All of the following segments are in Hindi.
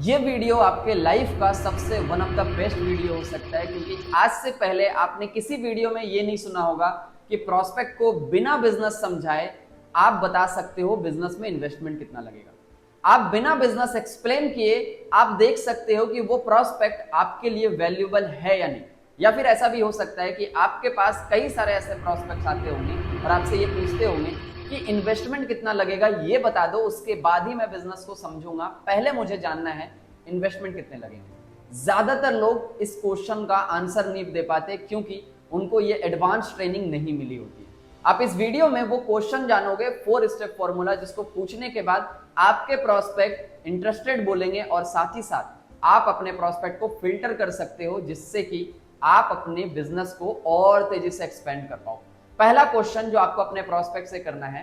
ये वीडियो आपके लाइफ का सबसे one of the best video हो सकता है, क्योंकि आज से पहले आपने किसी वीडियो में ये नहीं सुना होगा कि प्रॉस्पेक्ट को बिना बिजनेस समझाए आप बता सकते हो बिजनेस में इन्वेस्टमेंट कितना लगेगा। आप बिना बिजनेस एक्सप्लेन किए आप देख सकते हो कि वो प्रॉस्पेक्ट आपके लिए वैल्यूएबल है या नहीं। या फिर ऐसा भी हो सकता है कि आपके पास कई सारे ऐसे प्रॉस्पेक्ट्स आते होंगे और आपसे ये पूछते होंगे कि इन्वेस्टमेंट कितना लगेगा, ये बता दो, उसके बाद ही मैं बिजनेस को समझूंगा, पहले मुझे जानना है इन्वेस्टमेंट कितने लगेंगे। ज्यादातर लोग इस क्वेश्चन का आंसर नहीं दे पाते क्योंकि उनको ये एडवांस ट्रेनिंग नहीं मिली होती है। आप इस वीडियो में वो क्वेश्चन जानोगे, 4 स्टेप फॉर्मूला, जिसको पूछने के बाद आपके प्रॉस्पेक्ट इंटरेस्टेड बोलेंगे और साथ ही साथ आप अपने प्रॉस्पेक्ट को फिल्टर कर सकते हो, जिससे कि आप अपने बिजनेस को और तेजी से एक्सपेंड कर पाओ। पहला क्वेश्चन जो आपको अपने प्रॉस्पेक्ट से करना है,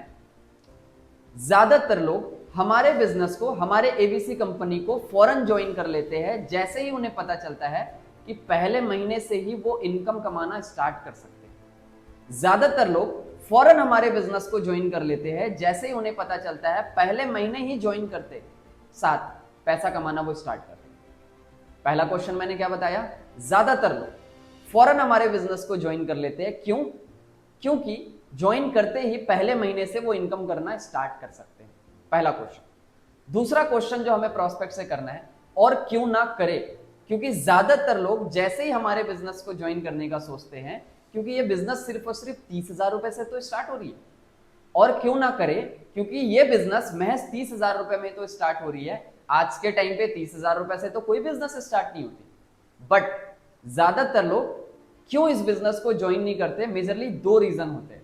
ज्यादातर लोग हमारे बिजनेस को, हमारे एबीसी कंपनी को फौरन ज्वाइन कर लेते हैं जैसे ही उन्हें पता चलता है कि पहले महीने से ही वो इनकम कमाना स्टार्ट कर सकते हैं। ज्यादातर लोग फौरन हमारे बिजनेस को ज्वाइन कर लेते हैं जैसे ही उन्हें पता चलता है पहले महीने ही ज्वाइन करते साथ पैसा कमाना वो स्टार्ट करते हैं। पहला क्वेश्चन मैंने क्या बताया, ज्यादातर लोग फौरन हमारे बिजनेस को ज्वाइन कर लेते हैं। क्यों? क्योंकि ज्वाइन करते ही पहले महीने से वो इनकम करना स्टार्ट कर सकते हैं। पहला क्वेश्चन। दूसरा क्वेश्चन जो हमें प्रॉस्पेक्ट से करना है, और क्यों ना करे, क्योंकि ज्यादातर लोग जैसे ही हमारे बिजनेस को ज्वाइन करने का सोचते हैं, क्योंकि ये बिजनेस सिर्फ और सिर्फ 30,000 रुपए से तो स्टार्ट हो रही है, और क्यों ना करे क्योंकि ये बिजनेस महज 30,000 रुपए में तो स्टार्ट हो रही है। आज के टाइम पे 30,000 रुपए से तो कोई बिजनेस स्टार्ट नहीं होती। बट ज्यादातर लोग क्यों इस बिजनेस को ज्वाइन नहीं करते? मेजरली 2 रीजन होते हैं।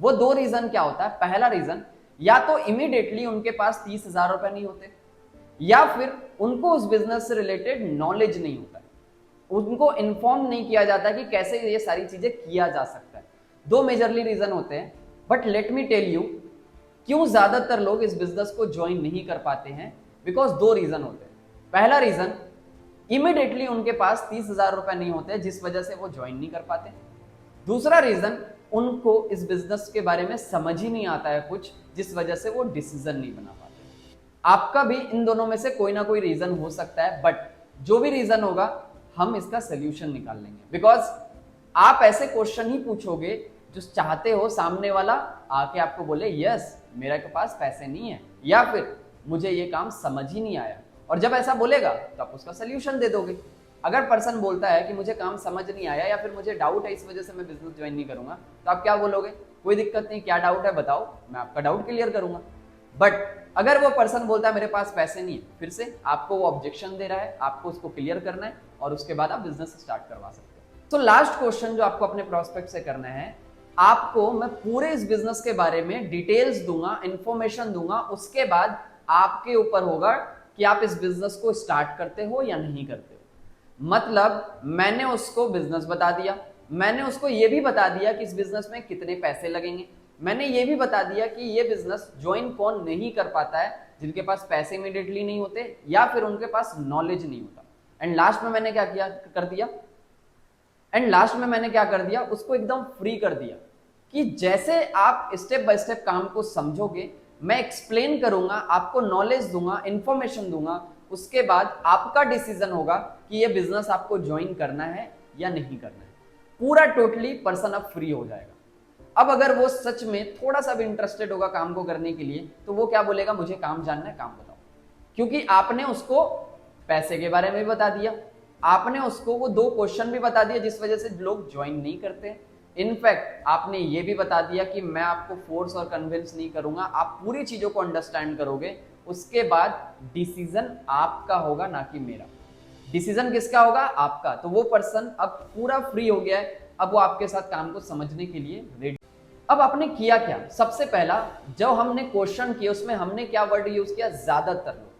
वो 2 रीजन क्या होता है? पहला रीजन, या तो इमीडिएटली उनके पास 30,000 रुपए नहीं होते, या फिर उनको उस बिजनेस से रिलेटेड नॉलेज नहीं होता है, उनको इन्फॉर्म नहीं किया जाता कि कैसे ये सारी चीजें किया जा सकता है। 2 मेजरली रीजन होते हैं। But let me tell you क्यों ज्यादातर लोग इस बिजनेस को ज्वाइन नहीं कर पाते हैं। बिकॉज 2 रीजन होते हैं। पहला रीजन, इमीडिएटली उनके पास 30,000 रुपए नहीं होते जिस वजह से वो ज्वाइन नहीं कर पाते। दूसरा रीजन, उनको इस बिजनेस के बारे में समझ ही नहीं आता है कुछ, जिस वजह से वो डिसीजन नहीं बना पाते। आपका भी इन दोनों में से कोई ना कोई रीजन हो सकता है, बट जो भी रीजन होगा हम इसका सोल्यूशन निकाल लेंगे। बिकॉज आप ऐसे क्वेश्चन ही पूछोगे जो चाहते हो सामने वाला आके आपको बोले यस मेरे के पास पैसे नहीं है, या फिर मुझे ये काम समझ ही नहीं आया, और जब ऐसा बोलेगा तो आप उसका सोल्यूशन दे दोगे। अगर पर्सन बोलता है कि मुझे काम समझ नहीं आया या फिर मुझे डाउट है इस वजह से मैं बिजनेस ज्वाइन नहीं करूंगा, तो आप क्या बोलोगे? कोई दिक्कत नहीं, क्या डाउट है बताओ, मैं आपका डाउट क्लियर करूंगा। बट अगर वो पर्सन बोलता है मेरे पास पैसे नहीं है, फिर से आपको वो ऑब्जेक्शन दे रहा है, आपको उसको क्लियर करना है और उसके बाद आप बिजनेस स्टार्ट करवा सकते हो। तो लास्ट क्वेश्चन जो आपको अपने प्रॉस्पेक्ट से करना है, आपको मैं पूरे इस बिजनेस के बारे में डिटेल्स दूंगा, इंफॉर्मेशन दूंगा, उसके बाद आपके ऊपर होगा कि आप इस बिजनेस को स्टार्ट करते हो या नहीं करते हो। मतलब मैंने उसको बिजनेस बता दिया, मैंने उसको ये भी बता दिया कि इस बिजनेस में कितने पैसे लगेंगे, मैंने ये भी बता दिया कि ये बिजनेस ज्वाइन कौन नहीं कर पाता है, जिनके पास पैसे इमीडिएटली नहीं होते या फिर उनके पास नॉलेज नहीं होता। एंड लास्ट में मैंने क्या कर दिया, उसको एकदम फ्री कर दिया कि जैसे आप स्टेप बाय स्टेप काम को समझोगे, मैं एक्सप्लेन करूंगा, आपको नॉलेज दूंगा, इंफॉर्मेशन दूंगा, उसके बाद आपका डिसीजन होगा कि ये बिजनेस आपको ज्वाइन करना है या नहीं करना है। पूरा टोटली पर्सन अब फ्री हो जाएगा। अब अगर वो सच में थोड़ा सा भी इंटरेस्टेड होगा काम को करने के लिए, तो वो क्या बोलेगा? मुझे काम जानना है, काम बताओ। क्योंकि आपने उसको पैसे के बारे में भी बता दिया, आपने उसको वो 2 क्वेश्चन भी बता दिया जिस वजह से लोग ज्वाइन नहीं करते। इनफैक्ट आपने ये भी बता दिया कि मैं आपको फोर्स और कन्विंस नहीं करूंगा, आप पूरी चीजों को अंडरस्टैंड करोगे, उसके बाद डिसीजन आपका होगा ना कि मेरा। डिसीजन किसका होगा? आपका। तो वो पर्सन अब पूरा फ्री हो गया है, अब वो आपके साथ काम को समझने के लिए रेडी। अब आपने किया क्या? सबसे पहला जो हमने क्वेश्चन किया उसमें हमने क्या वर्ड यूज किया? ज्यादातर लोग।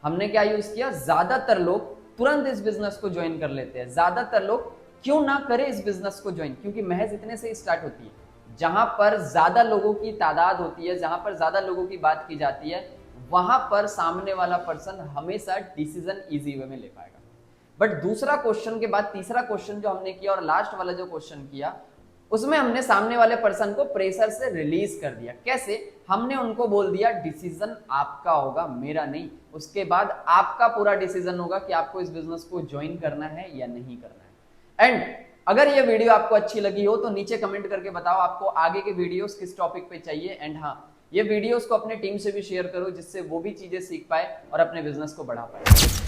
हमने क्या यूज किया? ज्यादातर लोग तुरंत इस बिजनेस को ज्वाइन कर लेते हैं। ज्यादातर लोग क्यों ना करें इस बिजनेस को ज्वाइन? क्योंकि महज इतने से स्टार्ट होती है। जहां पर ज्यादा लोगों की तादाद होती है, जहां पर ज्यादा लोगों की बात की जाती है, वहां पर सामने वाला पर्सन हमेशा डिसीजन इजी वे में ले पाएगा। बट दूसरा क्वेश्चन के बाद तीसरा क्वेश्चन जो हमने किया और लास्ट वाला जो क्वेश्चन किया, उसमें हमने सामने वाले पर्सन को प्रेशर से रिलीज कर दिया। कैसे? हमने उनको बोल दिया डिसीजन आपका होगा, मेरा नहीं। उसके बाद आपका पूरा डिसीजन होगा कि आपको इस बिजनेस को ज्वाइन करना है या नहीं करना है। एंड अगर ये वीडियो आपको अच्छी लगी हो तो नीचे कमेंट करके बताओ आपको आगे के वीडियोस किस टॉपिक पे चाहिए। एंड हाँ, ये वीडियोस को अपने टीम से भी शेयर करो जिससे वो भी चीजें सीख पाए और अपने बिजनेस को बढ़ा पाए।